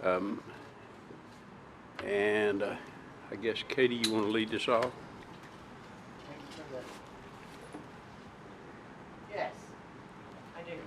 Um, and I guess, Katie, you want to lead this off? Yes, I do.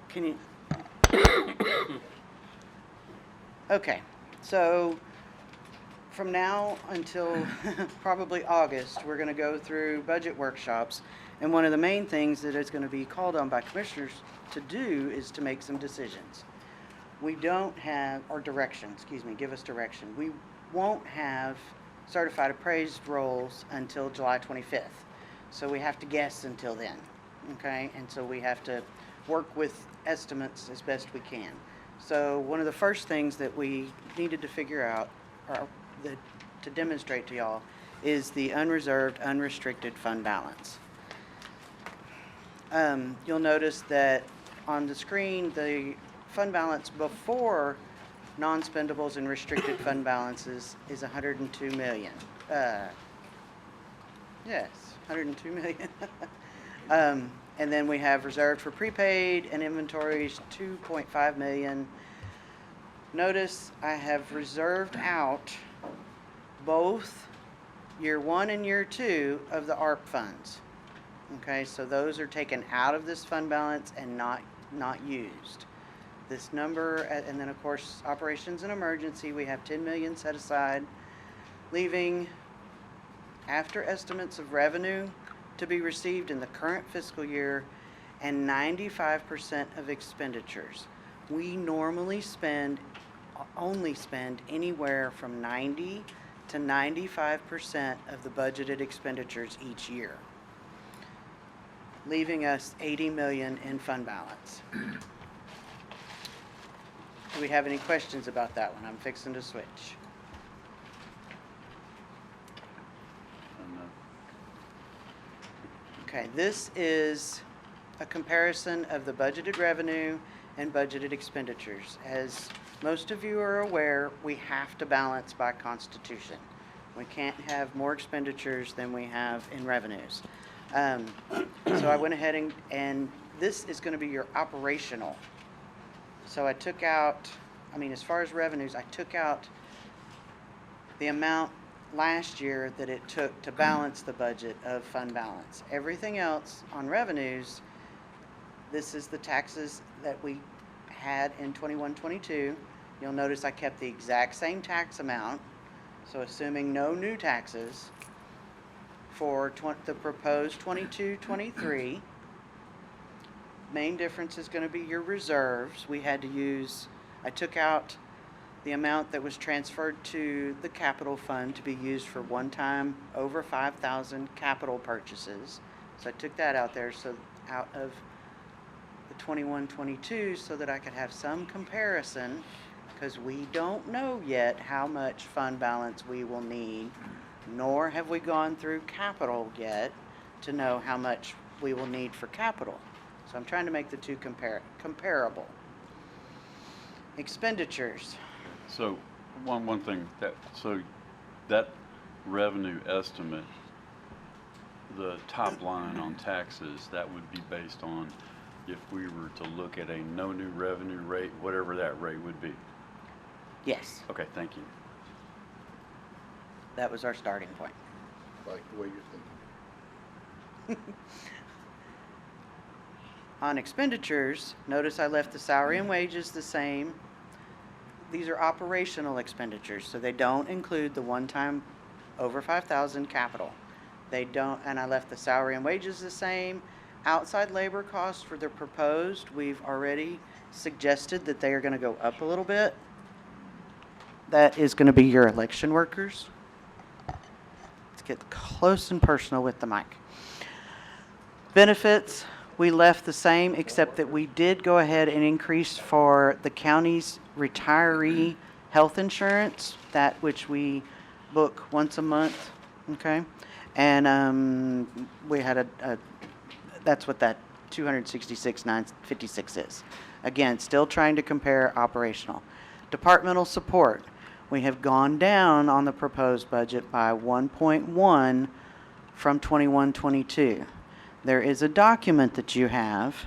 Can you? Okay, so from now until probably August, we're going to go through budget workshops. And one of the main things that is going to be called on by commissioners to do is to make some decisions. We don't have, or direction, excuse me, give us direction. We won't have certified appraised rolls until July 25th. So we have to guess until then, okay? And so we have to work with estimates as best we can. So one of the first things that we needed to figure out, or to demonstrate to y'all, is the unreserved, unrestricted fund balance. You'll notice that on the screen, the fund balance before non-spendables and restricted fund balances is 102 million. Yes, 102 million. And then we have reserved for prepaid and inventories 2.5 million. Notice I have reserved out both year 1 and year 2 of the ARP funds. Okay, so those are taken out of this fund balance and not used. This number, and then of course operations and emergency, we have 10 million set aside, leaving, after estimates of revenue to be received in the current fiscal year, and 95% of expenditures. We normally only spend anywhere from 90 to 95% of the budgeted expenditures each year, leaving us 80 million in fund balance. Do we have any questions about that one? I'm fixing to switch. Okay, this is a comparison of the budgeted revenue and budgeted expenditures. As most of you are aware, we have to balance by constitution. We can't have more expenditures than we have in revenues. So I went ahead and this is going to be your operational. So I took out, as far as revenues, I took out the amount last year that it took to balance the budget of fund balance. Everything else on revenues, this is the taxes that we had in 21-22. You'll notice I kept the exact same tax amount, so assuming no new taxes for the proposed 22-23. Main difference is going to be your reserves. We had to use, I took out the amount that was transferred to the capital fund to be used for one-time over 5,000 capital purchases. So I took that out there, so out of the 21-22, so that I could have some comparison, because we don't know yet how much fund balance we will need, nor have we gone through capital yet to know how much we will need for capital. So I'm trying to make the two comparable. Expenditures. So one thing, that revenue estimate, the top line on taxes, that would be based on if we were to look at a no new revenue rate, whatever that rate would be. Yes, Okay, thank you. that was our starting point. Like the way you're thinking. On expenditures, notice I left the salary and wages the same. These are operational expenditures, so they don't include the one-time over 5,000 capital. They don't, and I left the salary and wages the same. Outside labor costs for the proposed, we've already suggested that they are going to go up a little bit. That is going to be your election workers. Let's get close and personal with the mic. Benefits, we left the same, except that we did go ahead and increase for the county's retiree health insurance, that which we book once a month, okay? And we had that's what that 266,956 is. Again, still trying to compare operational. Departmental support, we have gone down on the proposed budget by 1.1 from 21-22. There is a document that you have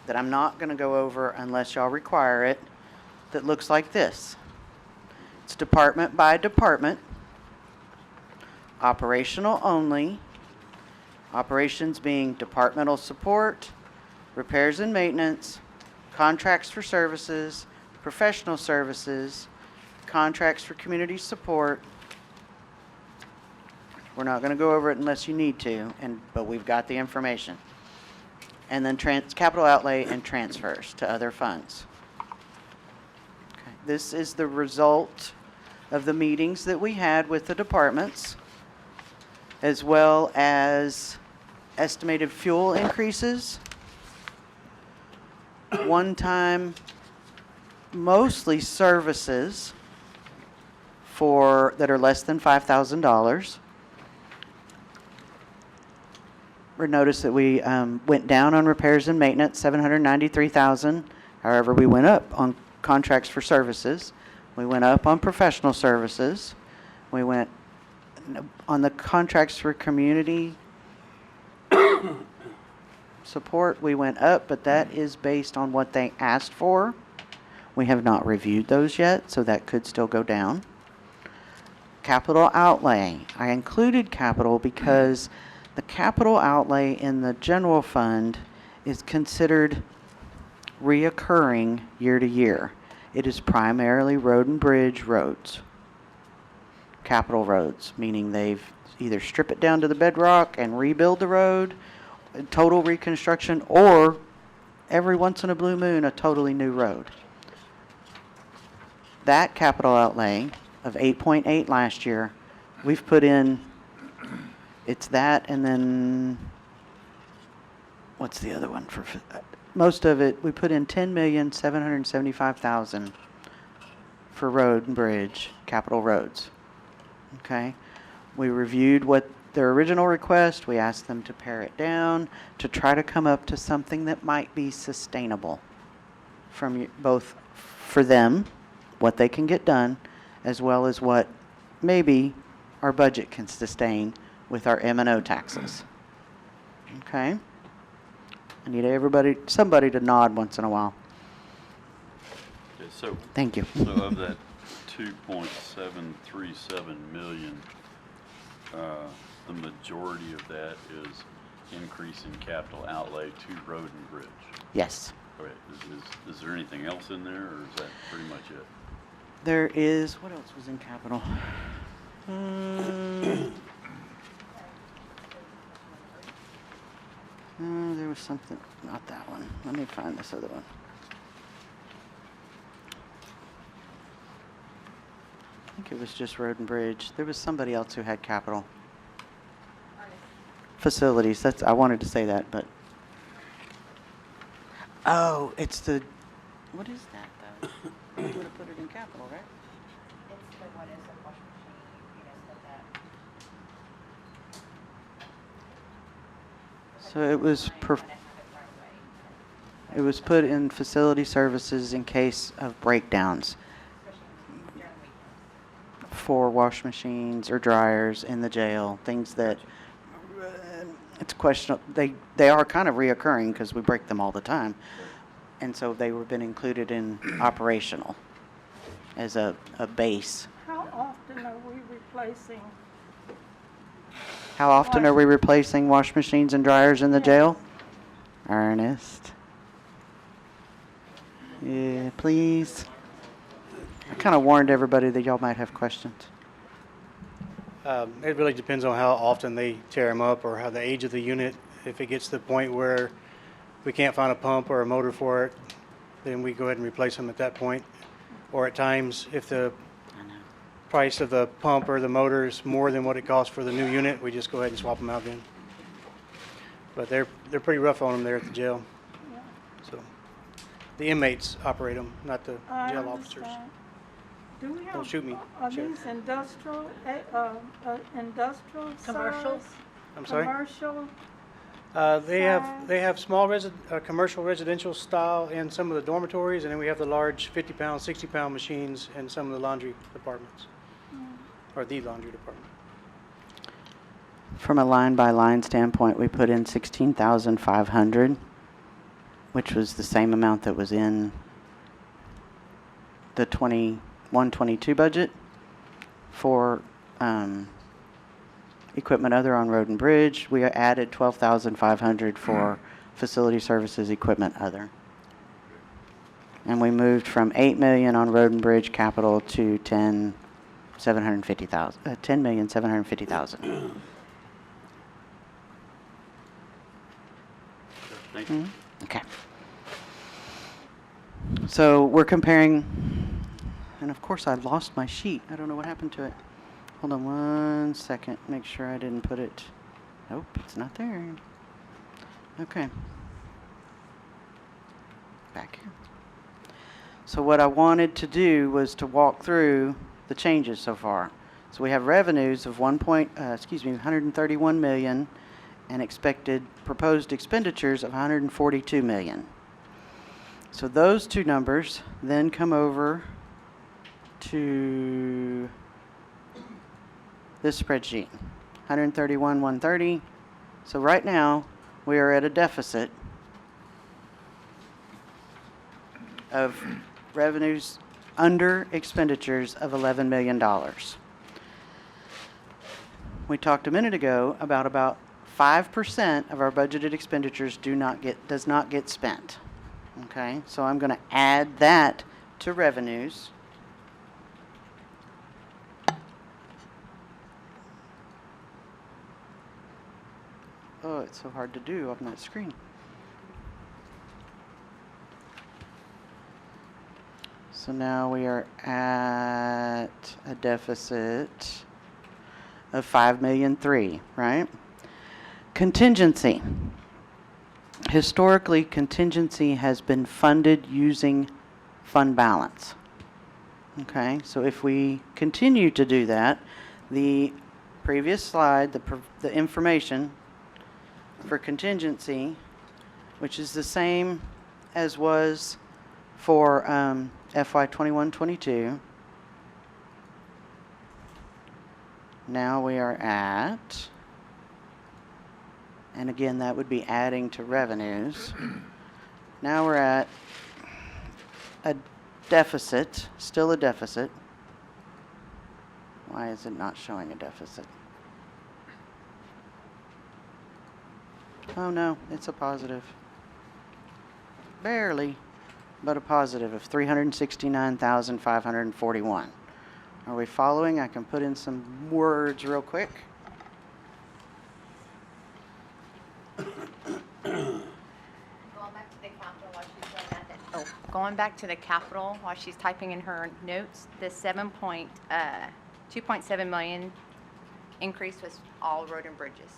that I'm not going to go over unless y'all require it, that looks like this. It's department by department, operational only, operations being departmental support, repairs and maintenance, contracts for services, professional services, contracts for community support. We're not going to go over it unless you need to, but we've got the information. And then capital outlay and transfers to other funds. Okay. This is the result of the meetings that we had with the departments, as well as estimated fuel increases, one-time, mostly services that are less than $5,000. Notice that we went down on repairs and maintenance, $793,000. However, we went up on contracts for services. We went up on professional services. We went on the contracts for community support. We went up, but that is based on what they asked for. We have not reviewed those yet, so that could still go down. Capital outlay. I included capital because the capital outlay in the general fund is considered reoccurring year to year. It is primarily road and bridge roads. Capital roads, meaning they've either strip it down to the bedrock and rebuild the road, total reconstruction, or every once in a blue moon, a totally new road. That capital outlay of 8.8 last year, we've put in, it's that, and then what's the other one for? Most of it, we put in $10,775,000 for road and bridge, capital roads. Okay, we reviewed what their original request. We asked them to pare it down to try to come up to something that might be sustainable from both for them, what they can get done, as well as what maybe our budget can sustain with our M&O taxes. Okay? I need somebody to nod once in a while. Okay, so Thank you. So of that 2.737 million, the majority of that is increase in capital outlay to road and bridge. Yes. Okay, is there anything else in there, or is that pretty much it? There is, what else was in capital? There was something, not that one. Let me find this other one. I think it was just road and bridge. There was somebody else who had capital. Facilities, I wanted to say that, but. Oh, it's the, what is that though? You would have put it in capital, right? It's the what is a washing machine, you guys said that. So it was put in facility services in case of breakdowns for wash machines or dryers in the jail, things that it's questionable. They are kind of reoccurring because we break them all the time, and so they were been included in operational as a base. How often are we replacing? How often are we replacing wash machines and dryers in the jail? Ernest. Yeah, please. I kind of warned everybody that y'all might have questions. It really depends on how often they tear them up or how the age of the unit. If it gets to the point where we can't find a pump or a motor for it, then we go ahead and replace them at that point. or at times, if the I know. price of the pump or the motor is more than what it costs for the new unit, we just go ahead and swap them out then. But they're pretty rough on them there at the jail. So the inmates operate them, not the I jail officers. understand. Do we have? Don't shoot me, Are Sheriff. these industrial Commercials? size? I'm sorry? Commercial? They size? have small commercial residential style in some of the dormitories, and then we have the large 50-pound, 60-pound machines in some of the laundry departments, or the laundry department. From a line-by-line standpoint, we put in 16,500, which was the same amount that was in the 21-22 budget for equipment other on road and bridge. We added 12,500 for facility services equipment other. And we moved from 8 million on road and bridge capital to 10,750,000. Thank you. Okay. So we're comparing, and of course I lost my sheet. I don't know what happened to it. Hold on 1 second. Make sure I didn't put it. Nope, it's not there. Okay. Back here. So what I wanted to do was to walk through the changes so far. So we have revenues of 131 million and expected proposed expenditures of 142 million. So those two numbers then come over to this spreadsheet, 131, 130. So right now, we are at a deficit of revenues under expenditures of $11 million. We talked a minute ago about 5% of our budgeted expenditures does not get spent. Okay, so I'm going to add that to revenues. Oh, it's so hard to do on that screen. So now we are at a deficit of 5,000,003, right? Contingency. Historically, contingency has been funded using fund balance. Okay, so if we continue to do that, the previous slide, the information for contingency, which is the same as was for FY 21-22. Now we are at, and again that would be adding to revenues. Now we're at a deficit, still a deficit. Why is it not showing a deficit? Oh no, it's a positive. Barely, but a positive of 369,541. Are we following? I can put in some words real quick. Going back to the capital while she's typing in her notes, the 2.7 million increase was all road and bridges.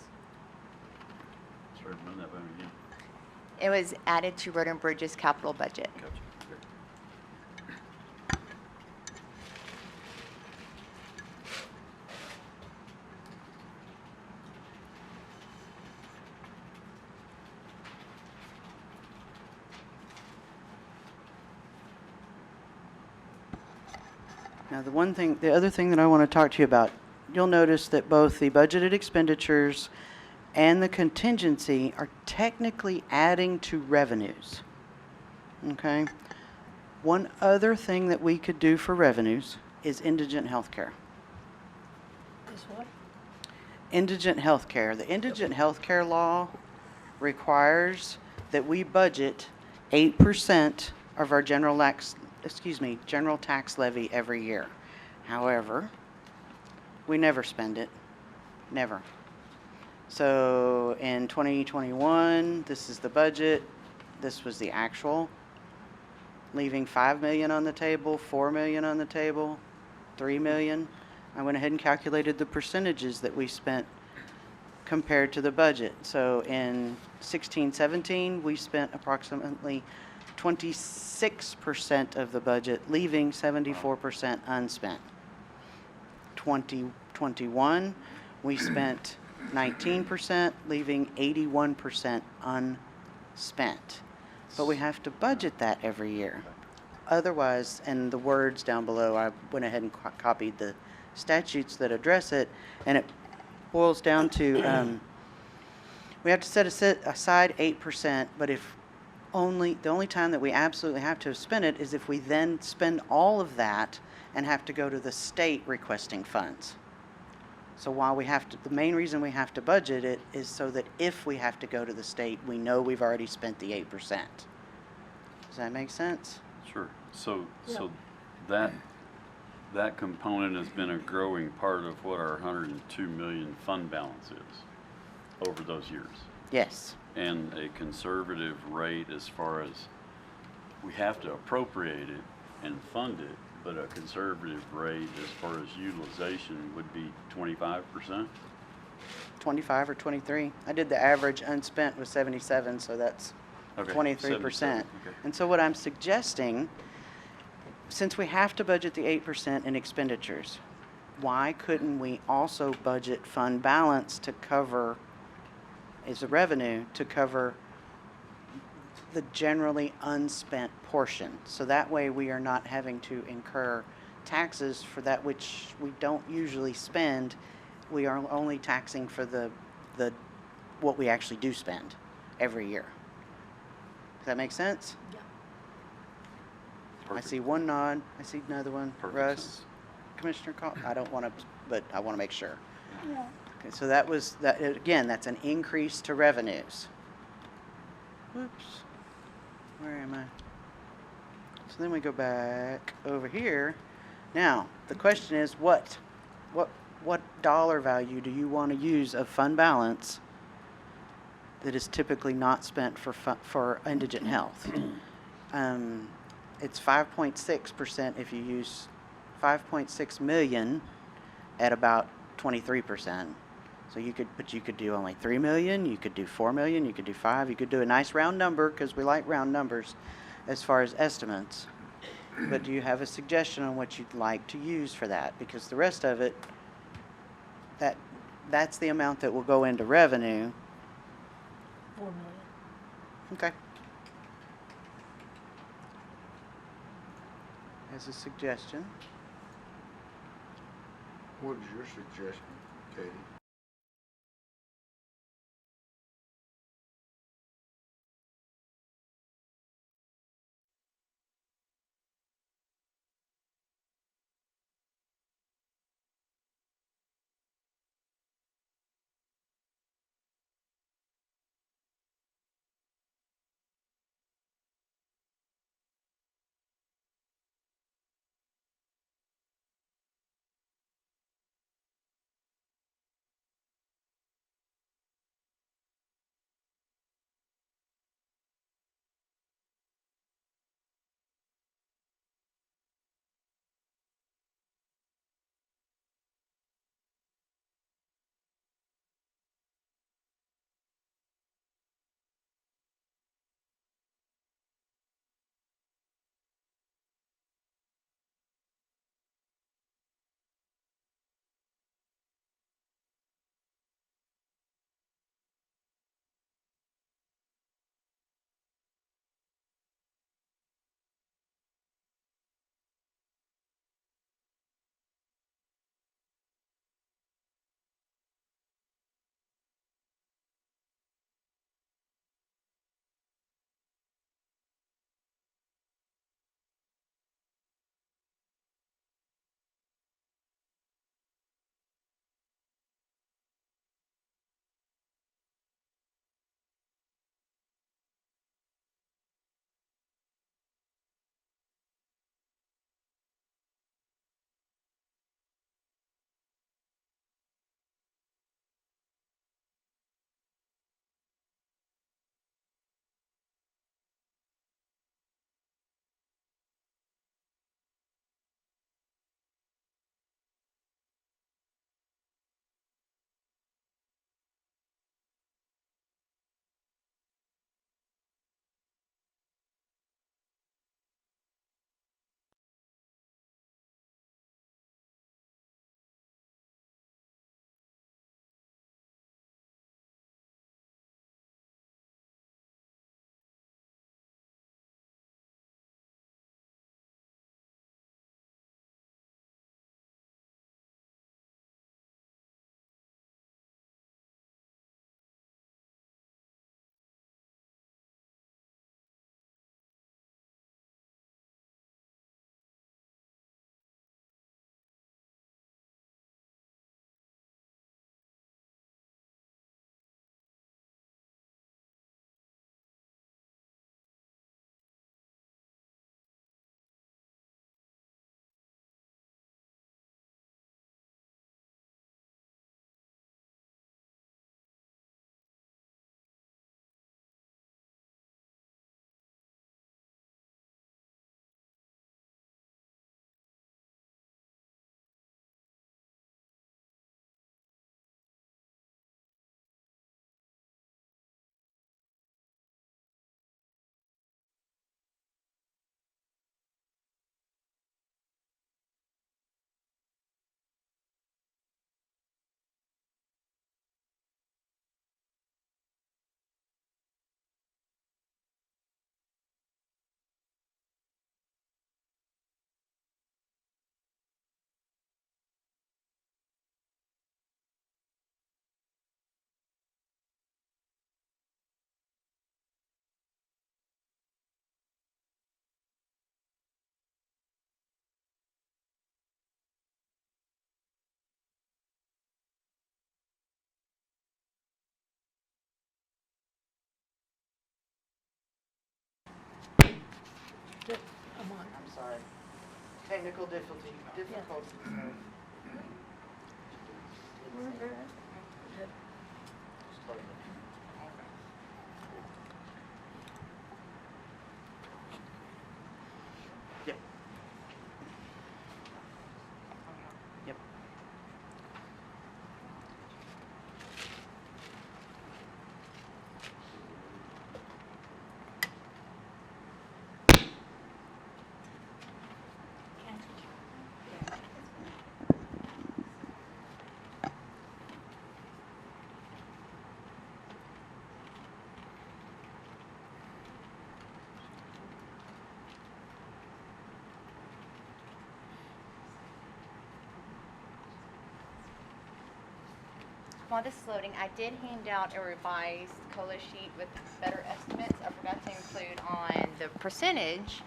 Sorry, run that by me again. It was added to road and bridges capital budget. Gotcha. Okay. Now the other thing that I want to talk to you about, you'll notice that both the budgeted expenditures and the contingency are technically adding to revenues. Okay? One other thing that we could do for revenues is indigent health care. Is what? Indigent health care. The indigent health care law requires that we budget 8% of our general tax levy every year. However, we never spend it. Never. So in 2021, this is the budget. This was the actual. leaving 5 million on the table, 4 million on the table, 3 million. I went ahead and calculated the percentages that we spent compared to the budget. So in 16-17, we spent approximately 26% of the budget, leaving 74% unspent. 2021, we spent 19%, leaving 81% unspent. But we have to budget that every year. Otherwise, and the words down below, I went ahead and copied the statutes that address it, and it boils down to we have to set aside 8%, but if the only time that we absolutely have to spend it is if we then spend all of that and have to go to the state requesting funds. So while the main reason we have to budget it is so that if we have to go to the state, we know we've already spent the 8%. Does that make sense? Sure. So that component has been a growing part of what our 102 million fund balance is over those years. Yes. And a conservative rate as far as we have to appropriate it and fund it, but a conservative rate as far as utilization would be 25%. 25 or 23. I did the average unspent was 77, so that's Okay, 23%. 77, okay. And so what I'm suggesting, since we have to budget the 8% in expenditures, why couldn't we also budget fund balance to cover, as a revenue, to cover the generally unspent portion? So that way we are not having to incur taxes for that which we don't usually spend. We are only taxing for the what we actually do spend every year. Does that make sense? Yeah. I Perfect. see one nod. I see another one. Perfect Russ, sense. Commissioner Call. I don't want to, but I want to make sure. Yeah. Okay, so that was that again. That's an increase to revenues. Whoops. Where am I? So then we go back over here. Now the question is, what dollar value do you want to use of fund balance that is typically not spent for indigent health? It's 5.6% if you use 5.6 million at about 23%. So you could do only 3 million, you could do 4 million, you could do 5, you could do a nice round number because we like round numbers as far as estimates. But do you have a suggestion on what you'd like to use for that? Because the rest of it, that's the amount that will go into revenue. 4 million. Okay. As a suggestion. What is your suggestion, Katie? technical difficulties. We're good. Yep. Yep. While this is loading, I did hand out a revised COLA sheet with better estimates. I forgot to include on the percentage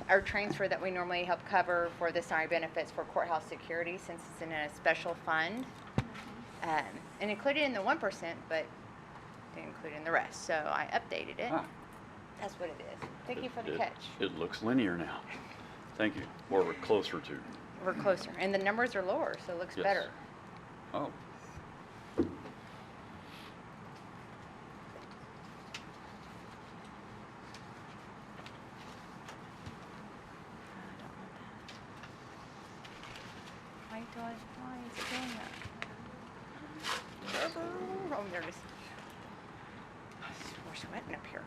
or transfer that we normally help cover for the salary benefits for courthouse security since it's in a special fund. And included in the 1%, but didn't include in the rest. So I updated it. Ah. That's what it is. Thank you for the It- catch. It looks linear now. Thank you. Or we're closer to. We're closer. And the numbers are lower, so it looks Yes. better. Oh. Why is it doing that? Oh, there it is. We're sweating up here.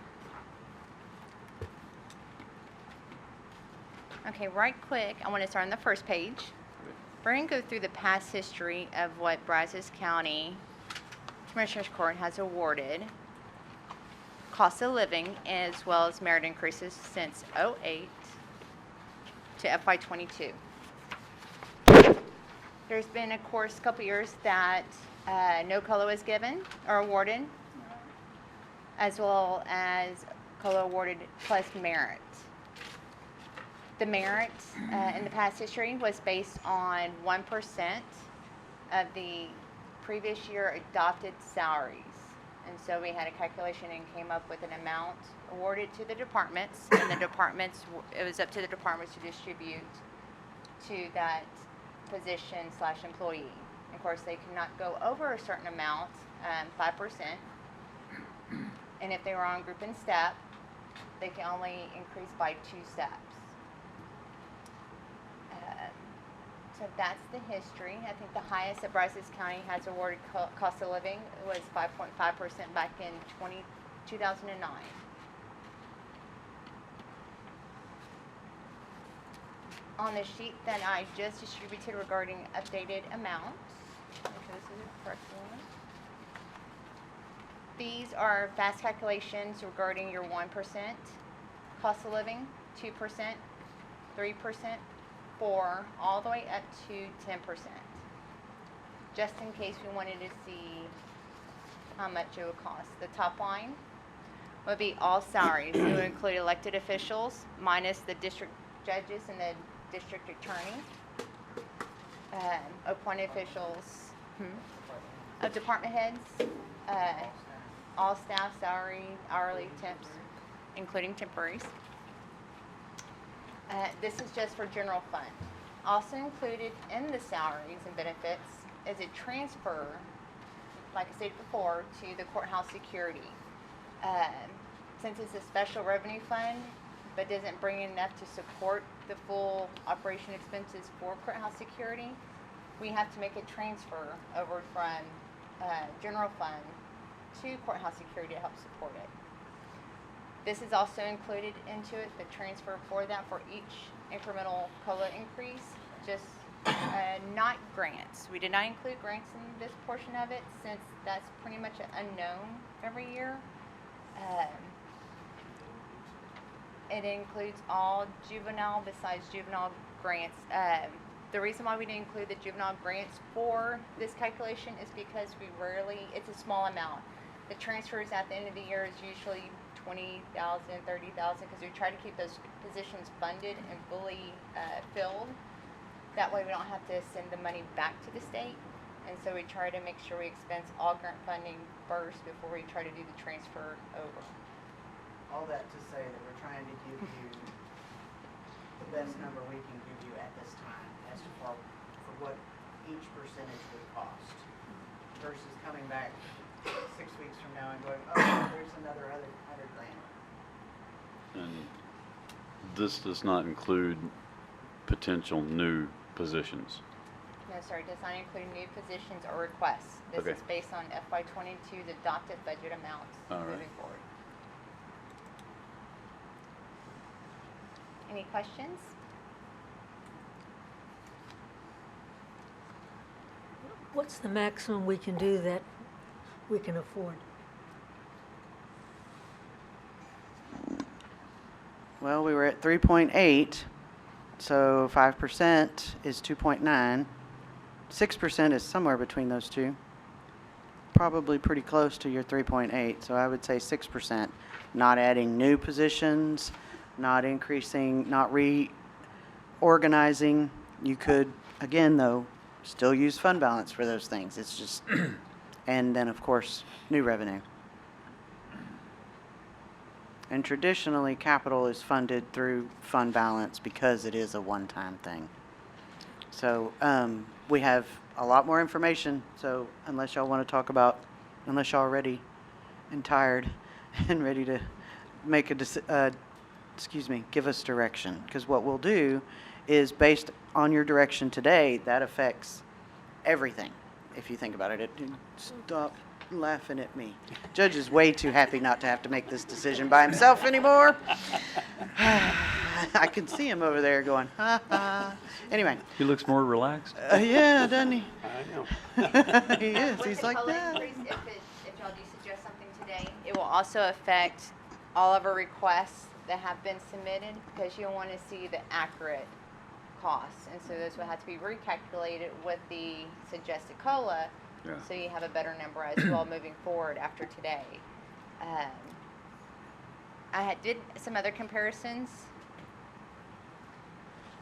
Okay, right quick, I want to start on the first page. We're going to go through the past history of what Brazos County Commissioners Court has awarded, cost of living, as well as merit increases since '08 to FY22. There's been, of course, a couple years that no COLA was given or awarded, as well as COLA awarded plus merit. The merit in the past history was based on 1% of the previous year adopted salaries. And so we had a calculation and came up with an amount awarded to the departments, and the departments, it was up to the departments to distribute to that position/employee. Of course, they cannot go over a certain amount, 5%. And if they were on group and step, they can only increase by 2 steps. So that's the history. I think the highest that Brazos County has awarded cost of living was 5.5% back in 2009. On the sheet that I just distributed regarding updated amounts, make sure this is the correct one. These are fast calculations regarding your 1% cost of living, 2%, 3%, 4%, all the way up to 10%. Just in case we wanted to see how much it would cost. The top line would be all salaries. It would include elected officials minus the district judges and the district attorney, appointed officials, department heads, all staff, salary, hourly, temps, including temporaries. This is just for general fund. Also included in the salaries and benefits is a transfer, like I stated before, to the courthouse security. Since it's a special revenue fund, but doesn't bring in enough to support the full operation expenses for courthouse security, we have to make a transfer over from general fund to courthouse security to help support it. This is also included into it, the transfer for that for each incremental COLA increase, just not grants. We did not include grants in this portion of it since that's pretty much an unknown every year. It includes all juvenile besides juvenile grants. The reason why we didn't include the juvenile grants for this calculation is because we rarely, it's a small amount. The transfers at the end of the year is usually $20,000, $30,000, because we try to keep those positions funded and fully filled. That way we don't have to send the money back to the state. And so we try to make sure we expense all grant funding first before we try to do the transfer over. All that to say that we're trying to give you best number we can give you at this time as to for what each percentage would cost versus coming back 6 weeks from now and going, oh, there's another 100 grand. And this does not include potential new positions. No, sir, it does not include new positions or requests. This Okay. is based on FY '22's adopted budget amounts All right. moving forward. Any questions? What's the maximum we can do that we can afford? Well, we were at 3.8, so 5% is 2.9. 6% is somewhere between those two. Probably pretty close to your 3.8, so I would say 6%. Not adding new positions, not increasing, not reorganizing. You could, again, though, still use fund balance for those things. It's just, and then, of course, new revenue. And traditionally, capital is funded through fund balance because it is a one-time thing. So we have a lot more information. So unless y'all want to talk about, unless y'all are ready and tired and ready to make a give us direction. Because what we'll do is based on your direction today, that affects everything. If you think about it, stop laughing at me. Judge is way too happy not to have to make this decision by himself anymore. I can see him over there going, ha ha. Anyway, He looks more relaxed. yeah, doesn't he? I know. He is. With He's the like COLA that. increase, if y'all do suggest something today, it will also affect all of our requests that have been submitted because you'll want to see the accurate costs. And so those will have to be recalculated with the suggested COLA. Yeah. So you have a better number as well moving forward after today. I did some other comparisons.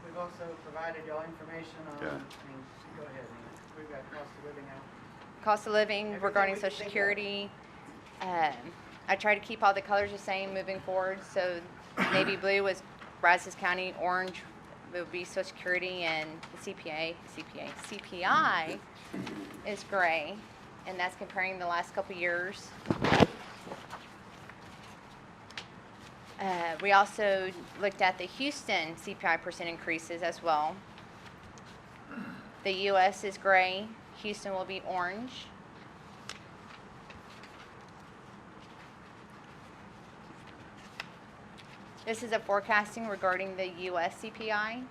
We've also provided y'all information on, Yeah. go ahead, Nina. We've got cost of living out. Cost of living Everything regarding we can Social think of. Security. I try to keep all the colors the same moving forward. So navy blue was Brazos County, orange will be Social Security, and the CPI is gray, and that's comparing the last couple years. We also looked at the Houston CPI percent increases as well. The U.S. is gray, Houston will be orange. This is a forecasting regarding the U.S. CPI.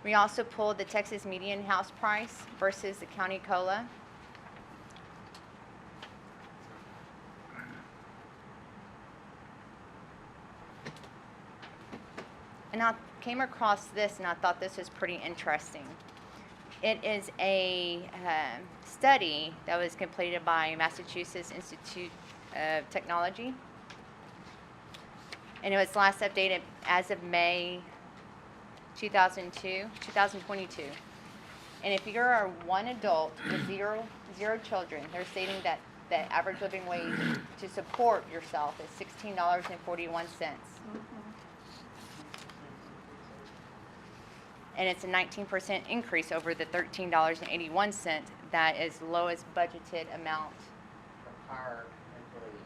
We also pulled the Texas median house price versus the county COLA. And I came across this and I thought this was pretty interesting. It is a study that was completed by Massachusetts Institute of Technology. And it was last updated as of May 2022. And if you're a one adult with zero children, they're stating that the average living wage to support yourself is $16.41. And it's a 19% increase over the $13.81 that is lowest budgeted amount. For our employees.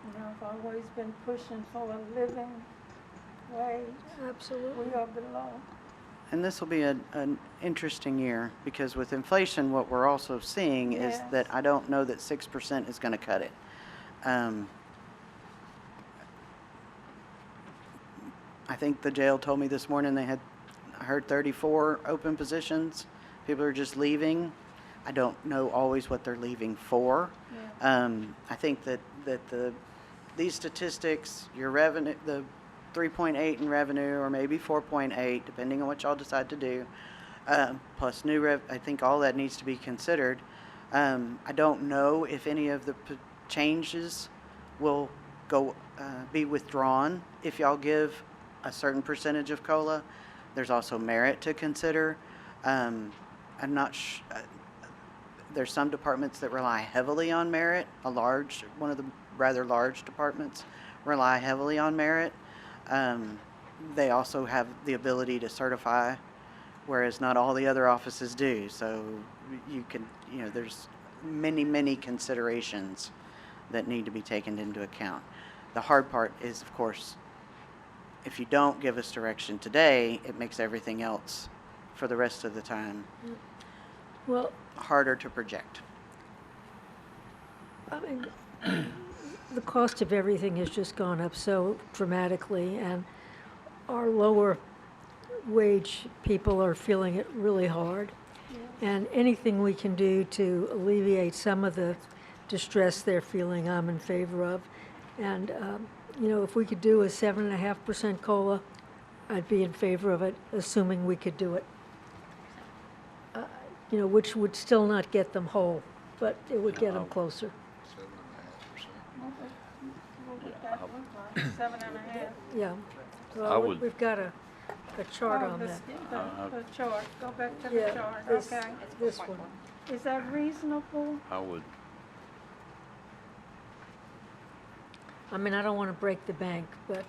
You know, I've always been pushing for a living wage. Absolutely. We are below. And this will be an interesting year because with inflation, what we're also seeing is Yes. that I don't know that 6% is going to cut it. I think the jail told me this morning they had, I heard 34 open positions. People are just leaving. I don't know always what they're leaving for. I think that these statistics, your revenue, the 3.8 in revenue, or maybe 4.8, depending on what y'all decide to do, plus new I think all that needs to be considered. I don't know if any of the changes will go be withdrawn if y'all give a certain percentage of COLA. There's also merit to consider. I'm not there's some departments that rely heavily on merit. One of the rather large departments rely heavily on merit. They also have the ability to certify, whereas not all the other offices do. So there's many considerations that need to be taken into account. The hard part is, of course, if you don't give us direction today, it makes everything else for the rest of the time Well, harder to project. I mean, the cost of everything has just gone up so dramatically, and our lower wage people are feeling it really hard. And anything we can do to alleviate some of the distress they're feeling, I'm in favor of. And, if we could do a 7.5% COLA, I'd be in favor of it, assuming we could do it. Which would still not get them whole, but it would get them closer. 7.5%. What would that look like? 7.5? Yeah. I Well, would- we've got a chart Oh, on that. the chart, go back to the Yeah, chart, this- okay. This one. Is that reasonable? I would, I mean, I don't want to break the bank, but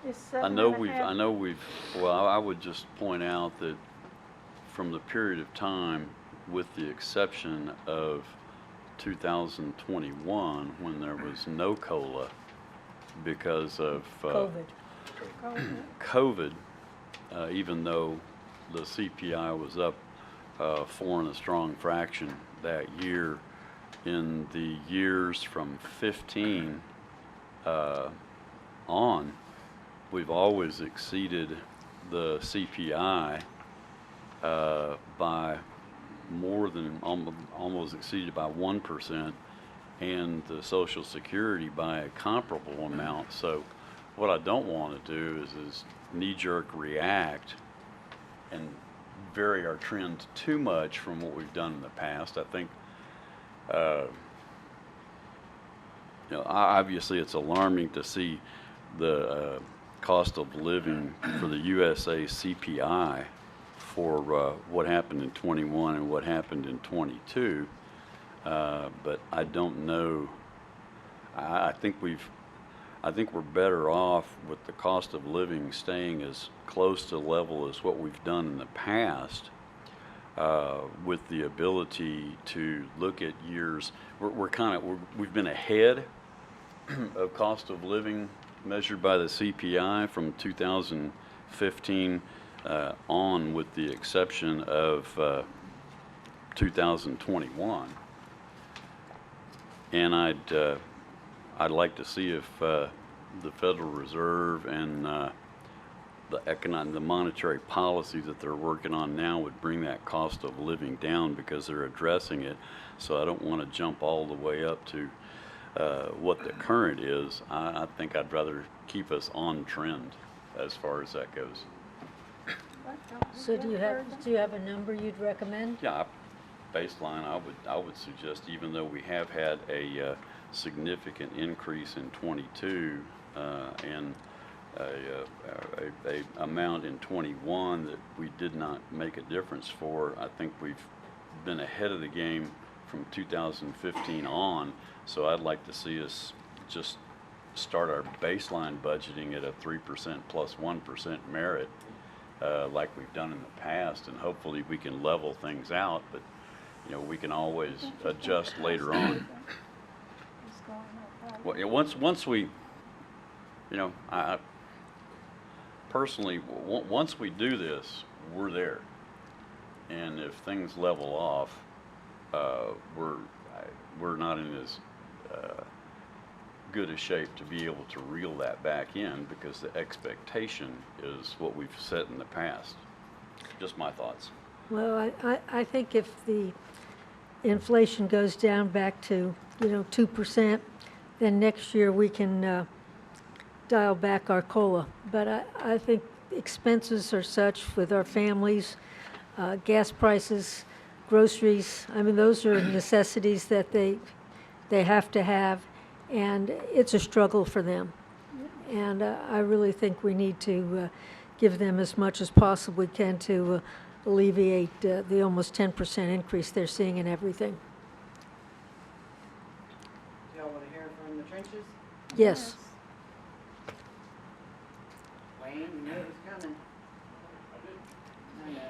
Is I know 7.5? well, I would just point out that from the period of time, with the exception of 2021, when there was no COLA because of COVID. COVID. COVID, even though the CPI was up 4 and a strong fraction that year, in the years from 15 on, we've always exceeded the CPI by more than almost exceeded by 1%, and the Social Security by a comparable amount. So what I don't want to do is knee-jerk react and vary our trend too much from what we've done in the past. I think, obviously it's alarming to see the cost of living for the USA CPI for what happened in 21 and what happened in 22. But I don't know. I think we're better off with the cost of living staying as close to level as what we've done in the past, with the ability to look at years. We've been ahead of cost of living measured by the CPI from 2015 on, with the exception of 2021. And I'd like to see if the Federal Reserve and the monetary policy that they're working on now would bring that cost of living down, because they're addressing it. So I don't want to jump all the way up to what the current is. I think I'd rather keep us on trend as far as that goes. So do you have a number you'd recommend? Yeah, baseline, I would suggest, even though we have had a significant increase in 22 and a amount in 21 that we did not make a difference for, I think we've been ahead of the game from 2015 on. So I'd like to see us just start our baseline budgeting at a 3% plus 1% merit, like we've done in the past, and hopefully we can level things out. But we can always adjust later on. It's going up, right? Well, once we, I personally, once we do this, we're there. And if things level off, we're not in as good a shape to be able to reel that back in, because the expectation is what we've set in the past. Just my thoughts. Well, I think if the inflation goes down back to, 2%, then next year we can dial back our COLA. But I think expenses are such with our families, gas prices, groceries, I mean, those are necessities that they have to have, and it's a struggle for them. And I really think we need to give them as much as possible we can to alleviate the almost 10% increase they're seeing in everything. Y'all want to hear from the trenches? Yes. Wayne, you knew it was coming. I know.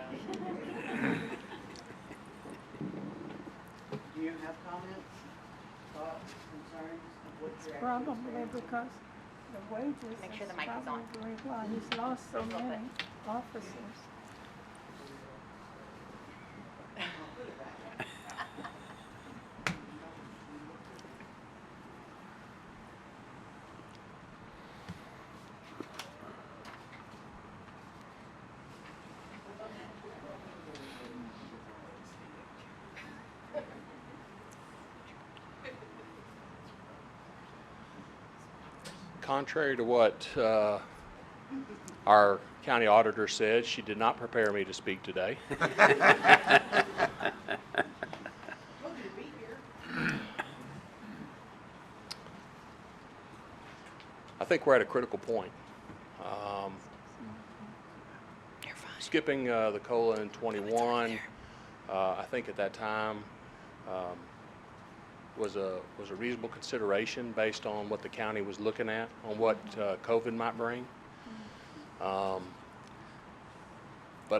Do you have comments, thoughts, concerns of what you're actually Probably experiencing? because the wages Make sure the is mic is on. probably why he's lost so Little bit. many officers. Contrary to what our county auditor said, she did not prepare me to speak today. I think we're at a critical point. Skipping the COLA in '21, I think at that time was a reasonable consideration based on what the county was looking at, on what COVID might bring. But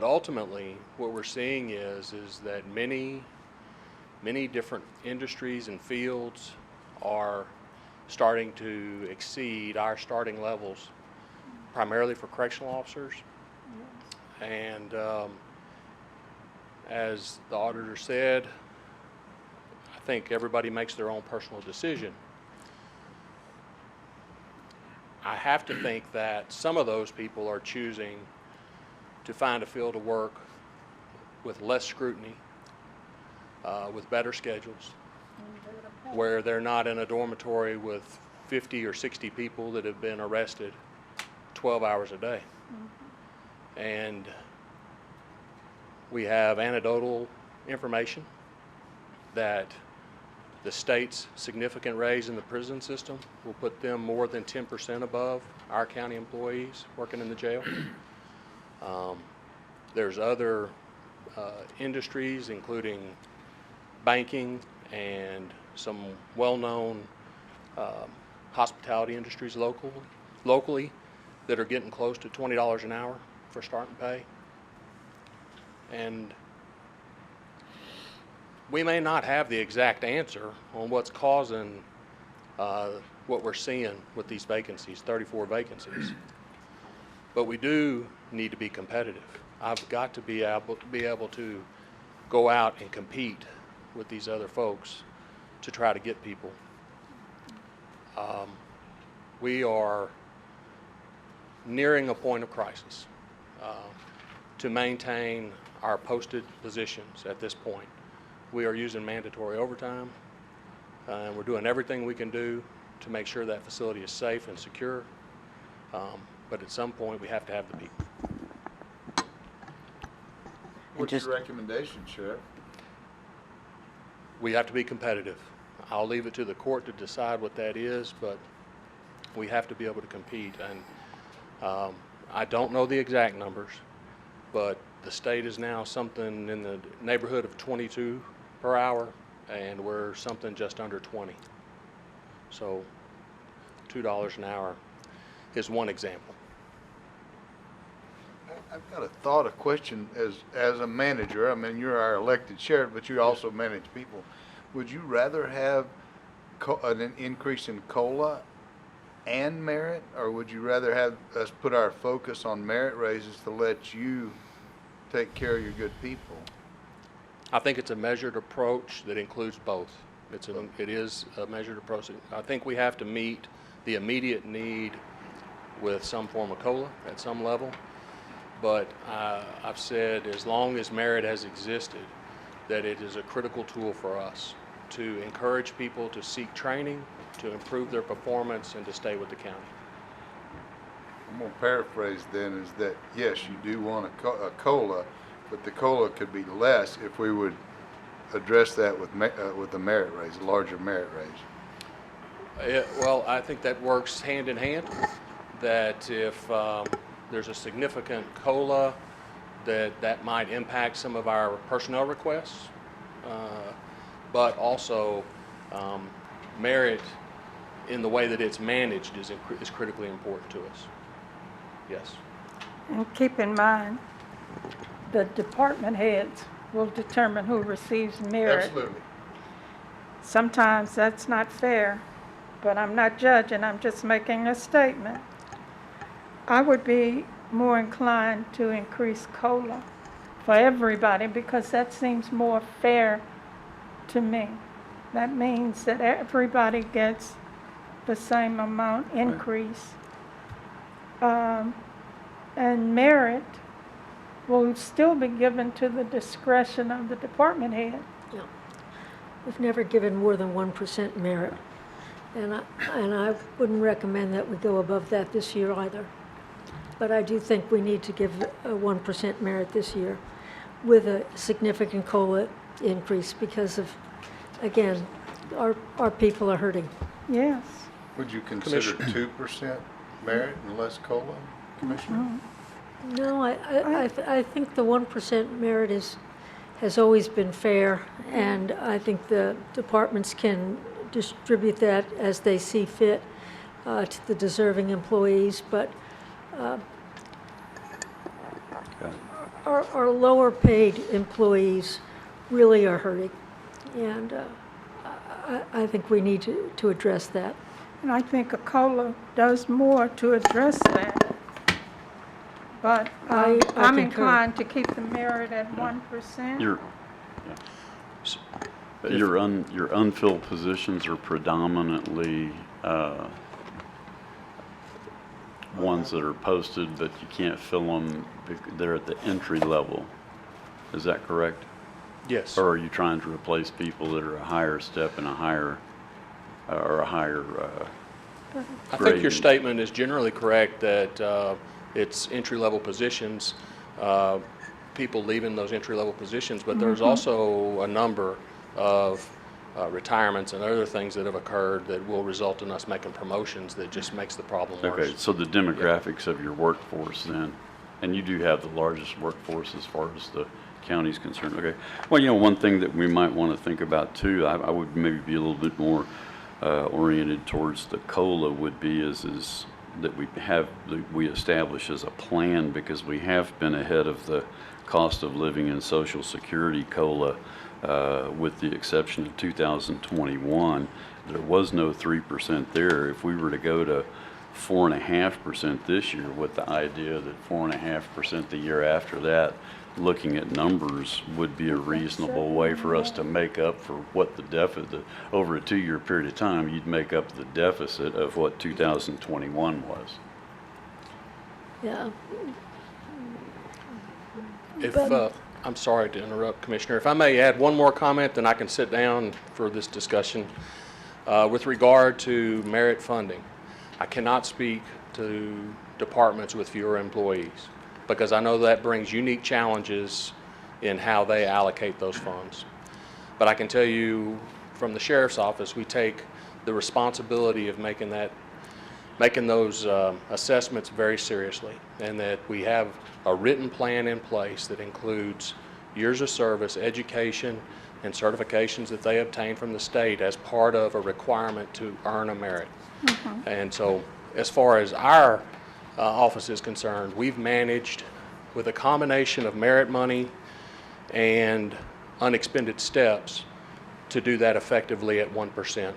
ultimately, what we're seeing is that many different industries and fields are starting to exceed our starting levels, primarily for correctional officers. And as the auditor said, I think everybody makes their own personal decision. I have to think that some of those people are choosing to find a field of work with less scrutiny, with better schedules, where they're not in a dormitory with 50 or 60 people that have been arrested 12 hours a day. And we have anecdotal information that the state's significant raise in the prison system will put them more than 10% above our county employees working in the jail. There's other industries, including banking and some well-known hospitality industries locally that are getting close to $20 an hour for starting pay. And we may not have the exact answer on what's causing what we're seeing with these vacancies, 34 vacancies. But we do need to be competitive. I've got to be able to go out and compete with these other folks to try to get people. We are nearing a point of crisis to maintain our posted positions at this point. We are using mandatory overtime, and we're doing everything we can do to make sure that facility is safe and secure. But at some point, we have to have the people. What's your recommendation, Sheriff? We have to be competitive. I'll leave it to the court to decide what that is, but we have to be able to compete. And I don't know the exact numbers, but the state is now something in the neighborhood of 22 per hour, and we're something just under 20. So $2 an hour is one example. I've got a thought, a question as a manager. I mean, you're our elected sheriff, but you also manage people. Would you rather have an increase in COLA and merit, or would you rather have us put our focus on merit raises to let you take care of your good people? I think it's a measured approach that includes both. It is a measured approach. I think we have to meet the immediate need with some form of COLA at some level. But I've said as long as merit has existed, that it is a critical tool for us to encourage people to seek training, to improve their performance, and to stay with the county. I'm going to paraphrase then is that, yes, you do want a COLA, but the COLA could be less if we would address that with a merit raise, a larger merit raise. Well, I think that works hand in hand, that if there's a significant COLA, that might impact some of our personnel requests, but also merit in the way that it's managed is critically important to us. Yes. And keep in mind, the department heads will determine who receives merit. Absolutely. Sometimes that's not fair, but I'm not judging, I'm just making a statement. I would be more inclined to increase COLA for everybody because that seems more fair to me. That means that everybody gets the same amount increase. And merit will still be given to the discretion of the department head. Yeah. We've never given more than 1% merit, and I wouldn't recommend that we go above that this year either. But I do think we need to give a 1% merit this year with a significant COLA increase because of, again, our people are hurting. Yes. Would you consider 2% merit and less COLA, Commissioner? No, I think the 1% merit has always been fair, and I think the departments can distribute that as they see fit to the deserving employees, but our lower paid employees really are hurting, and I think we need to address that. And I think a COLA does more to address that. But I I'm concur. inclined to keep the merit at 1%. Your unfilled positions are predominantly ones that are posted, but you can't fill them. They're at the entry level. Is that correct? Yes. Or are you trying to replace people that are a higher step and a higher I think your grade? statement is generally correct that it's entry-level positions, people leaving those entry-level positions, but there's also a number of retirements and other things that have occurred that will result in us making promotions that just makes the problem worse. Okay, so the demographics of your workforce then, and you do have the largest workforce as far as the county's concerned. Okay. Well, one thing that we might want to think about too, I would maybe be a little bit more oriented towards the COLA would be is that we establish as a plan, because we have been ahead of the cost of living and Social Security COLA, with the exception of 2021. There was no 3% there. If we were to go to 4.5% this year, with the idea that 4.5% the year after that, looking at numbers would be a reasonable way for us to make up for what the deficit, over a 2-year period of time, you'd make up the deficit of what 2021 was. Yeah. I'm sorry to interrupt, Commissioner. If I may add one more comment, then I can sit down for this discussion. With regard to merit funding, I cannot speak to departments with fewer employees, because I know that brings unique challenges in how they allocate those funds. But I can tell you from the Sheriff's Office, we take the responsibility of making those assessments very seriously, and that we have a written plan in place that includes years of service, education, and certifications that they obtain from the state as part of a requirement to earn a merit. And so as far as our office is concerned, we've managed with a combination of merit money and unexpended steps to do that effectively at 1%.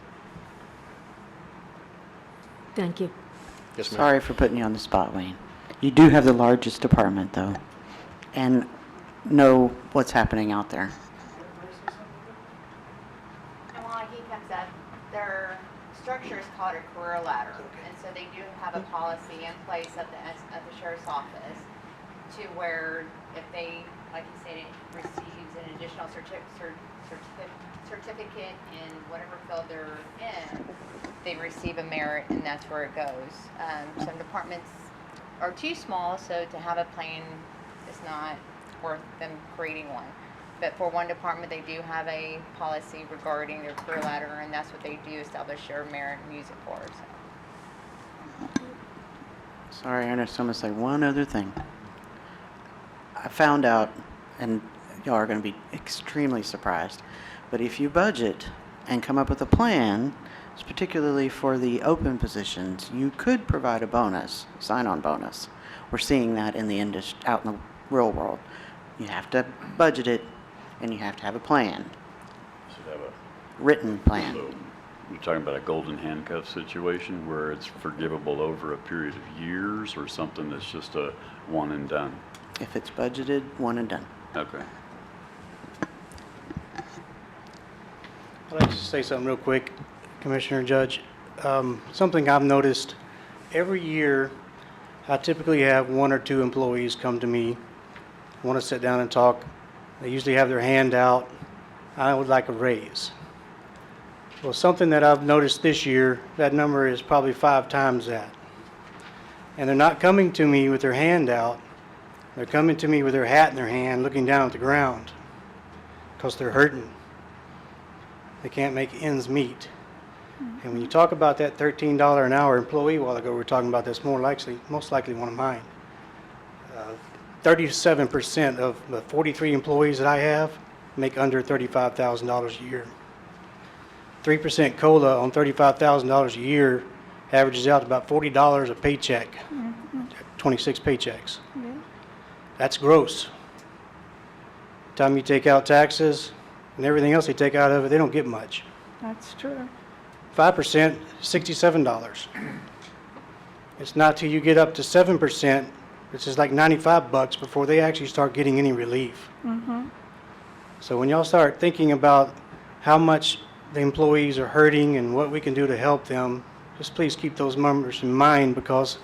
Thank you. Yes, ma'am. Sorry for putting you on the spot, Wayne. You do have the largest department, though, and know what's happening out there. And while he comes up, their structure is called a career ladder. And so they do have a policy in place at the sheriff's office to where if they, like you said, receives an additional certificate in whatever field they're in, they receive a merit, and that's where it goes. Some departments are too small, so to have a plan is not worth them creating one. But for one department, they do have a policy regarding their career ladder, and that's what they do, establish their merit and use it for. So. Sorry, Ernest, I'm gonna say one other thing. I found out, and y'all are gonna be extremely surprised, but if you budget and come up with a plan, particularly for the open positions, you could provide a bonus, sign-on bonus. We're seeing that in the out in the real world. You have to budget it, and you have to have a plan, Should have a, written plan. so you're talking about a golden handcuff situation where it's forgivable over a period of years, or something that's just a one and done? If it's budgeted, one and done. Okay. I'd like to say something real quick, Commissioner and Judge. Something I've noticed, every year, I typically have 1 or 2 employees come to me, want to sit down and talk. They usually have their hand out. I would like a raise. Well, something that I've noticed this year, that number is probably 5 times that. And they're not coming to me with their hand out. They're coming to me with their hat in their hand, looking down at the ground, because they're hurting. They can't make ends meet. And when you talk about that $13 an hour employee a while ago, we were talking about this most likely one of mine. 37% of the 43 employees that I have make under $35,000 a year. 3% COLA on $35,000 a year averages out to about $40 a paycheck, 26 paychecks. That's gross. Time you take out taxes and everything else they take out of it, they don't get much. That's true. 5%, $67. It's not till you get up to 7%, which is like $95 before they actually start getting any relief. So when y'all start thinking about how much the employees are hurting and what we can do to help them, just please keep those numbers in mind, because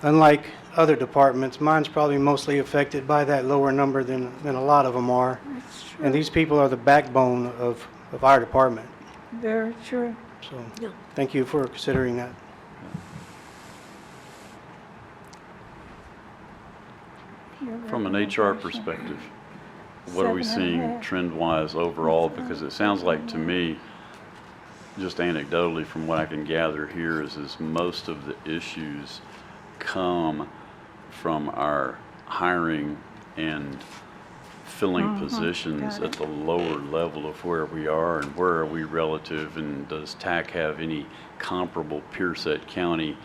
unlike other departments, mine's probably mostly affected by that lower number than a lot of them are. That's true. And these people are the backbone of our department. Very true. So Yeah. thank you for considering that. From an HR perspective, what are we seeing 7.5. trend-wise overall? Because it sounds like to me, just anecdotally from what I can gather here, is most of the issues come from our hiring and filling positions got at the lower level of where we are, and where are we relative, and does TAC have any comparable Pearsett County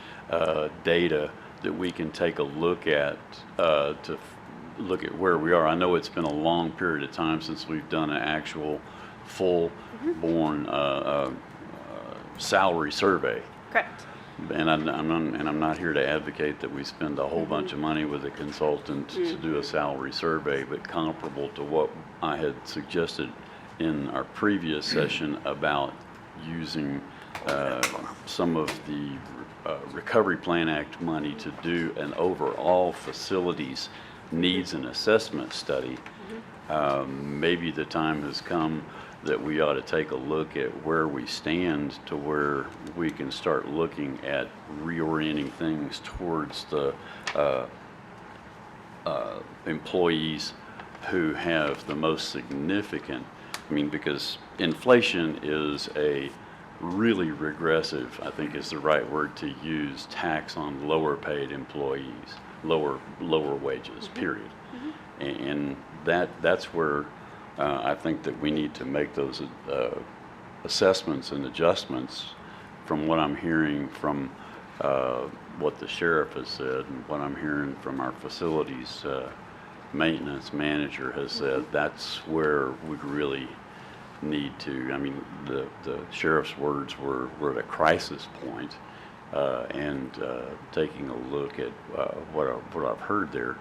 data that we can take a look at to look at where we are? I know it's been a long period of time since we've done an actual full-born salary survey. Correct. And I'm not here to advocate that we spend a whole bunch of money with a consultant to do a salary survey, but comparable to what I had suggested in our previous session about using some of the Recovery Plan Act money to do an overall facilities needs and assessment study. Maybe the time has come that we ought to take a look at where we stand, to where we can start looking at reorienting things towards the employees who have the most significant, because inflation is a really regressive, I think is the right word to use, tax on lower paid employees, lower wages, period. And that's where I think that we need to make those assessments and adjustments. From what I'm hearing from what the sheriff has said, and what I'm hearing from our facilities maintenance manager has said, that's where we really need to, the sheriff's words were, we're at a crisis point, and taking a look at what I've heard there,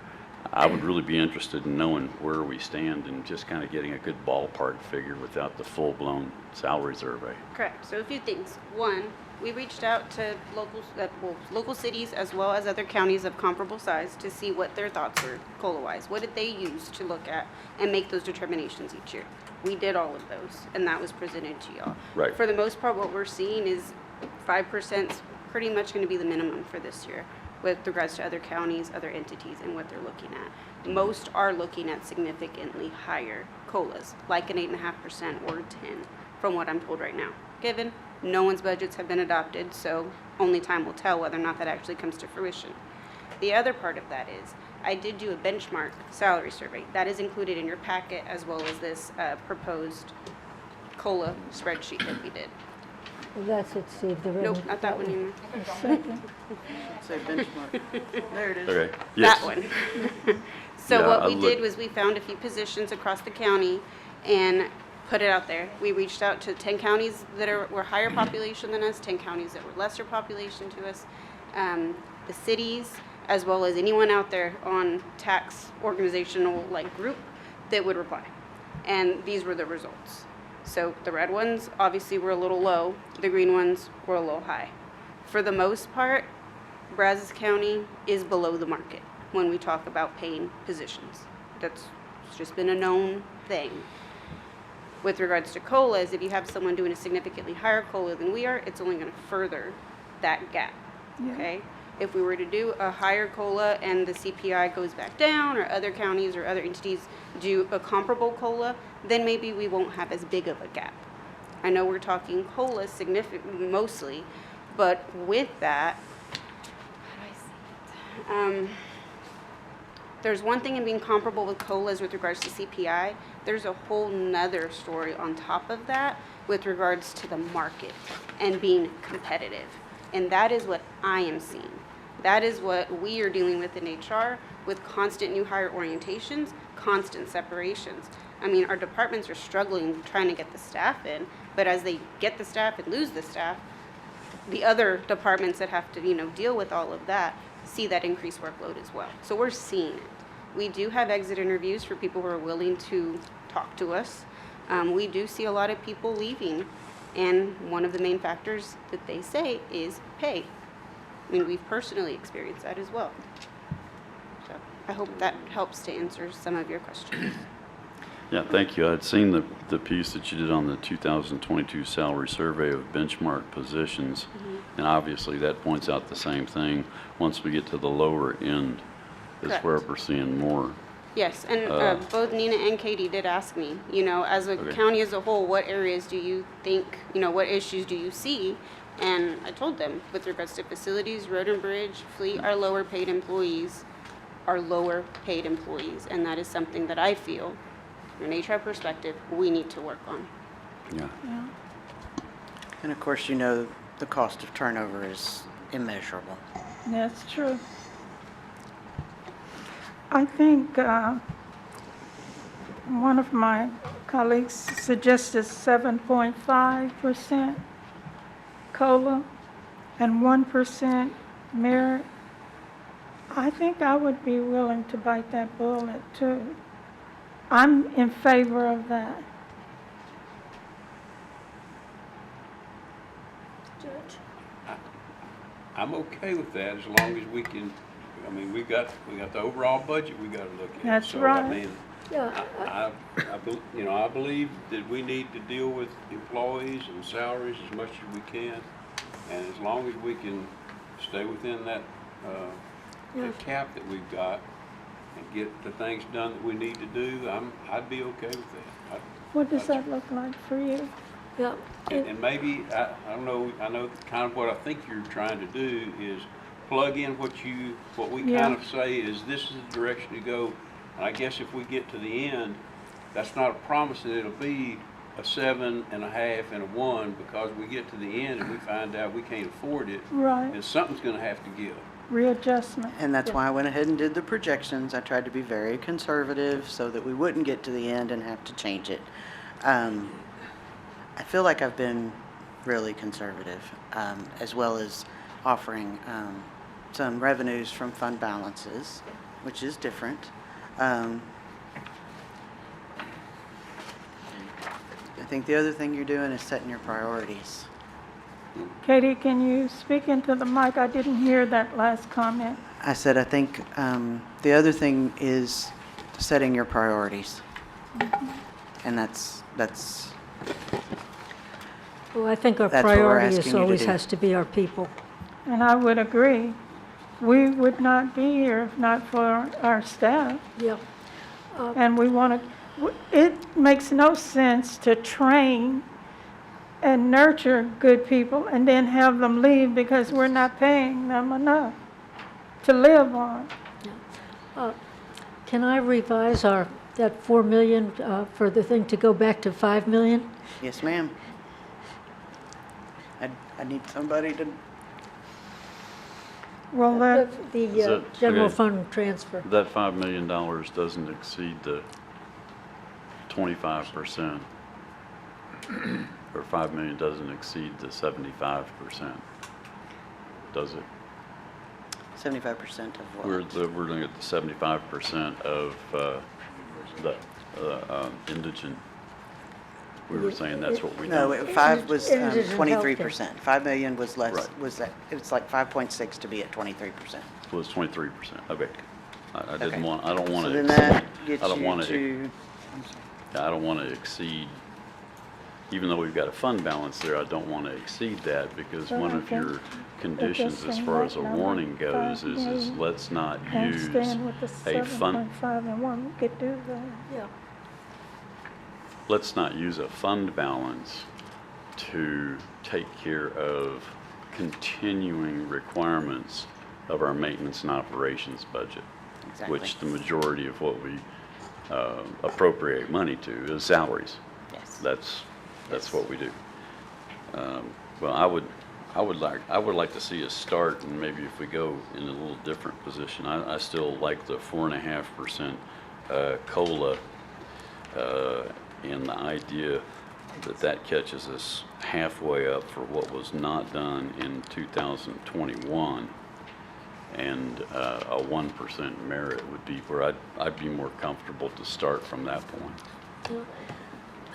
I would really be interested in knowing where we stand and just kind of getting a good ballpark figure without the full-blown salary survey. Correct. So a few things. One, we reached out to local cities as well as other counties of comparable size to see what their thoughts were COLA-wise. What did they use to look at and make those determinations each year? We did all of those, and that was presented to y'all. Right. For the most part, what we're seeing is 5% is pretty much going to be the minimum for this year, with regards to other counties, other entities, and what they're looking at. Most are looking at significantly higher COLAs, like an 8.5% or 10, from what I'm told right now. Given no one's budgets have been adopted, so only time will tell whether or not that actually comes to fruition. The other part of that is, I did do a benchmark salary survey. That is included in your packet as well as this proposed COLA spreadsheet that we did. Well, that's it, Steve, the revenue. Nope, not that one anymore. Second. Say benchmark. There it is. Okay, yes. That one. So Yeah, what I we looked- did was we found a few positions across the county and put it out there. We reached out to 10 counties that were higher population than us, 10 counties that were lesser population to us, the cities, as well as anyone out there on tax organizational like group that would reply. And these were the results. So the red ones obviously were a little low, the green ones were a little high. For the most part, Brazos County is below the market when we talk about paying positions. That's just been a known thing. With regards to COLAs, if you have someone doing a significantly higher COLA than we are, it's only going to further that gap. Okay? If we were to do a higher COLA and the CPI goes back down, or other counties or other entities do a comparable COLA, then maybe we won't have as big of a gap. I know we're talking COLA significantly, mostly, but with that, how do I say it? There's one thing in being comparable with COLAs with regards to CPI. There's a whole nother story on top of that with regards to the market and being competitive. And that is what I am seeing. That is what we are dealing with in HR, with constant new hire orientations, constant separations. I mean, our departments are struggling trying to get the staff in, but as they get the staff and lose the staff, the other departments that have to, deal with all of that see that increased workload as well. So we're seeing it. We do have exit interviews for people who are willing to talk to us. We do see a lot of people leaving, and one of the main factors that they say is pay. I mean, we've personally experienced that as well. So I hope that helps to answer some of your questions. Yeah, thank you. I'd seen the piece that you did on the 2022 salary survey of benchmark positions, and obviously that points out the same thing. Once we get to the lower end is where we're seeing more. Yes, and both Nina and Katie did ask me, as a Okay. county as a whole, what areas do you think, what issues do you see? And I told them, with regards to facilities, road and bridge, fleet, our lower paid employees are lower paid employees. And that is something that I feel, from an HR perspective, we need to work on. Yeah. And of course, the cost of turnover is immeasurable. That's true. I think one of my colleagues suggested 7.5% COLA and 1% merit. I think I would be willing to bite that bullet too. I'm in favor of that. Judge? I'm okay with that as long as we can, we got the overall budget we gotta look at. That's So, right. Yeah, I believe that we need to deal with employees and salaries as much as we can. And as long as we can stay within that cap that we've got and get the things done that we need to do, I'd be okay with that. What does that look like for you? yeah. And maybe, I don't know, I know kind of what I think you're trying to do is plug in what we Yeah. kind of say is this is the direction to go. And I guess if we get to the end, that's not a promise that it'll be a 7.5 and a 1, because we get to the end and we find out we can't afford it, Right, and something's gonna have to give. readjustment. And that's why I went ahead and did the projections. I tried to be very conservative so that we wouldn't get to the end and have to change it. I feel like I've been really conservative, as well as offering some revenues from fund balances, which is different. I think the other thing you're doing is setting your priorities. Katie, can you speak into the mic? I didn't hear that last comment. I said, I think the other thing is setting your priorities. And that's Well, I think our That's what we're priority asking is you to always do. has to be our people. And I would agree. We would not be here if not for our staff. Yeah. And we want to, it makes no sense to train and nurture good people and then have them leave because we're not paying them enough to live on. Can I revise that 4 million for the thing to go back to 5 million? Yes, ma'am. I need somebody to, Well, The Is that- general okay. fund transfer. That $5 million doesn't exceed the 25%, or 5 million doesn't exceed the 75%, does it? 75% of what? We're looking at the 75% of the indigent. We were saying that's what we No, do. 5 was Indigent 23%. 5 million was less, Right. was that, it was like 5.6 to be at 23%. Was 23%. Okay. I Okay. didn't want, I don't want So to then exceed, that gets I don't you want to, to, I don't want to exceed, even though we've got a fund balance there, I don't want to exceed that because Well, one I of think your conditions as far as a warning goes is let's not can't use stand with the a fund, 7.5 and 1, we could do that. Yeah. let's not use a fund balance to take care of continuing requirements of our maintenance and operations budget, exactly. which the majority of what we appropriate money to is salaries. Yes. That's what we do. Well, I would like to see us start, and maybe if we go in a little different position, I still like the 4.5% COLA, and the idea that catches us halfway up for what was not done in 2021. And a 1% merit would be where I'd be more comfortable to start from that point.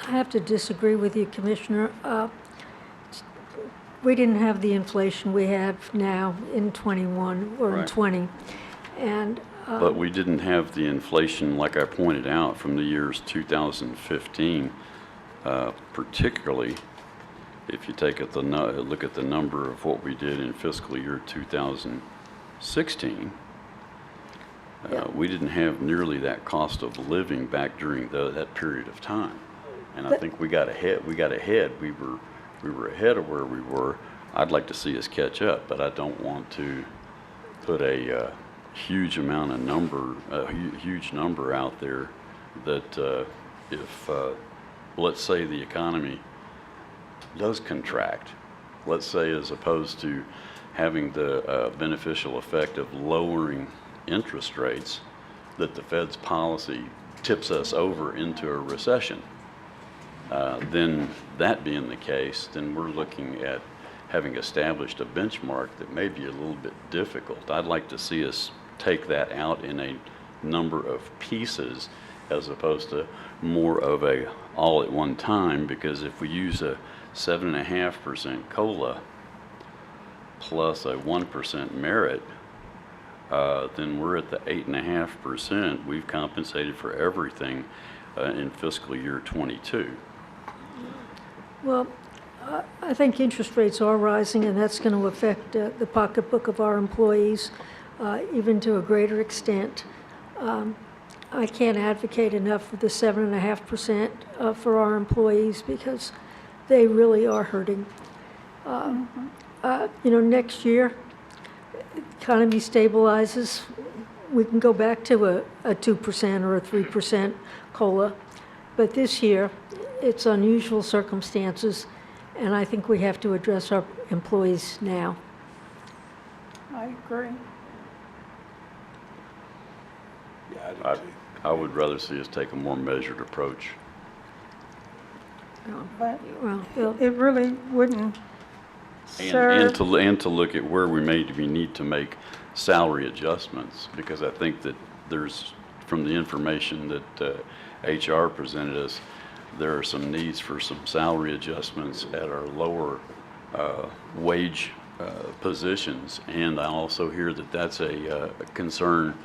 I have to disagree with you, Commissioner. We didn't have the inflation we have now in '21 or in Right. '20. And But we didn't have the inflation, like I pointed out, from the years 2015, particularly if you take a look at the number of what we did in fiscal year 2016. We didn't have nearly that cost of living back during that period of time. And I think we got ahead. We were ahead of where we were. I'd like to see us catch up, but I don't want to put a huge number out there that if let's say the economy does contract, let's say as opposed to having the beneficial effect of lowering interest rates, that the Fed's policy tips us over into a recession. Then that being the case, then we're looking at having established a benchmark that may be a little bit difficult. I'd like to see us take that out in a number of pieces as opposed to more of a all at one time, because if we use a 7.5% COLA plus a 1% merit, then we're at the 8.5%. We've compensated for everything in fiscal year 22. well, I think interest rates are rising, and that's going to affect the pocketbook of our employees even to a greater extent. I can't advocate enough for the 7.5% for our employees because they really are hurting. Next year, economy stabilizes, we can go back to a 2% or a 3% COLA. But this year, it's unusual circumstances, and I think we have to address our employees now. I agree. Yeah, I I, do too. I would rather see us take a more measured approach. But Well, Bill, it really wouldn't serve. And to look at where we need to make salary adjustments, because I think that there's, from the information that HR presented us, there are some needs for some salary adjustments at our lower wage positions. And I also hear that that's a concern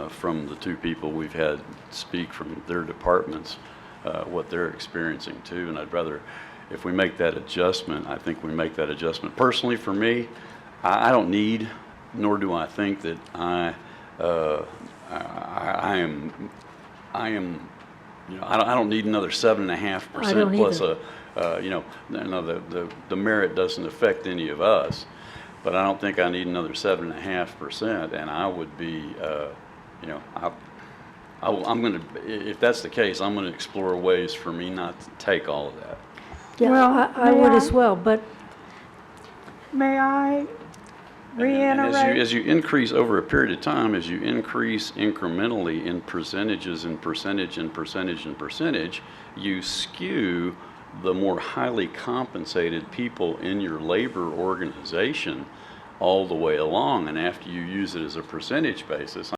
from the two people we've had speak from their departments, what they're experiencing too. And I'd rather, if we make that adjustment, I think we make that adjustment. Personally, for me, I don't need, nor do I think that I am, I don't need another 7.5% plus either. the merit doesn't affect any of us. but I don't think I need another 7.5%, and I would be, you know, I'm gonna, if that's the case, I'm gonna explore ways for me not to take all of that. Yeah, Well, I may would I- as well, but May I And reiterate? as you increase over a period of time, as you increase incrementally in percentages and percentage and percentage and percentage, you skew the more highly compensated people in your labor organization all the way along. And after you use it as a percentage basis,